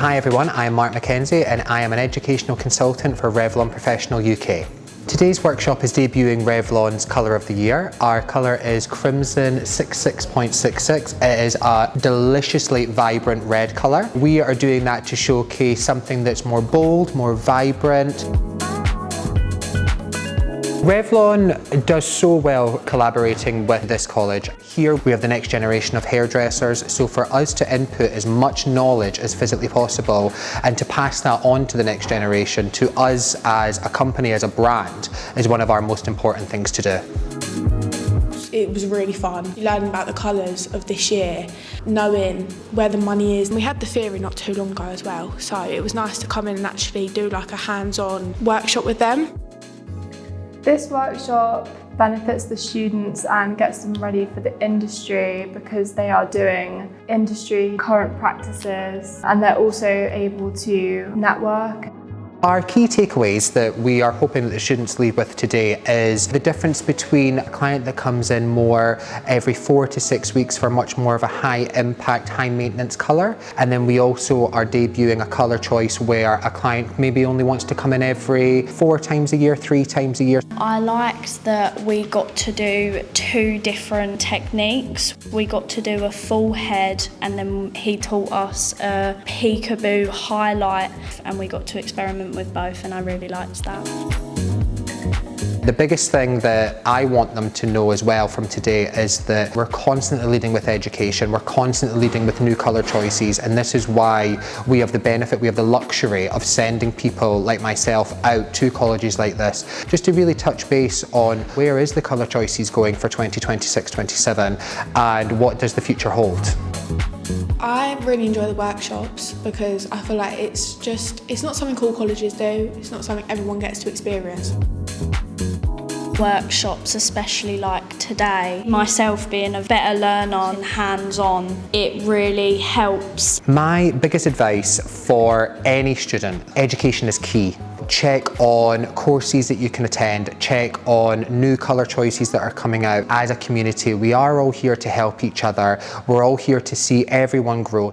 Hi everyone, I am Mark Mackenzie and I am an educational consultant for Revlon Professional UK. Today's workshop is debuting Revlon's Colour of the Year. Our colour is Crimson 66.66. It is a deliciously vibrant red colour. We are doing that to showcase something that's more bold, more vibrant. Revlon does so well collaborating with this college. Here we have the next generation of hairdressers, so for us to input as much knowledge as physically possible and to pass that on to the next generation, to us as a company, as a brand, is one of our most important things to do. It was really fun, learning about the colours of this year, knowing where the money is. We had the theory not too long ago as well, so it was nice to come in and actually do like a hands-on workshop with them. This workshop benefits the students and gets them ready for the industry because they are doing industry current practices and they're also able to network. Our key takeaways that we are hoping that the students leave with today is the difference between a client that comes in more every 4 to 6 weeks for much more of a high impact, high maintenance colour. And then we also are debuting a colour choice where a client maybe only wants to come in every 4 times a year, 3 times a year. I liked that we got to do 2 different techniques. We got to do a full head and then he taught us a peekaboo highlight and we got to experiment with both and I really liked that. The biggest thing that I want them to know as well from today is that we're constantly leading with education, we're constantly leading with new colour choices, and this is why we have the benefit, we have the luxury of sending people like myself out to colleges like this, just to really touch base on where is the colour choices going for 2026-27 and what does the future hold. I really enjoy the workshops because I feel like it's not something all colleges do, it's not something everyone gets to experience. Workshops, especially like today, myself being a better learner and hands-on, it really helps. My biggest advice for any student, education is key. Check on courses that you can attend, check on new colour choices that are coming out. As a community, we are all here to help each other. We're all here to see everyone grow.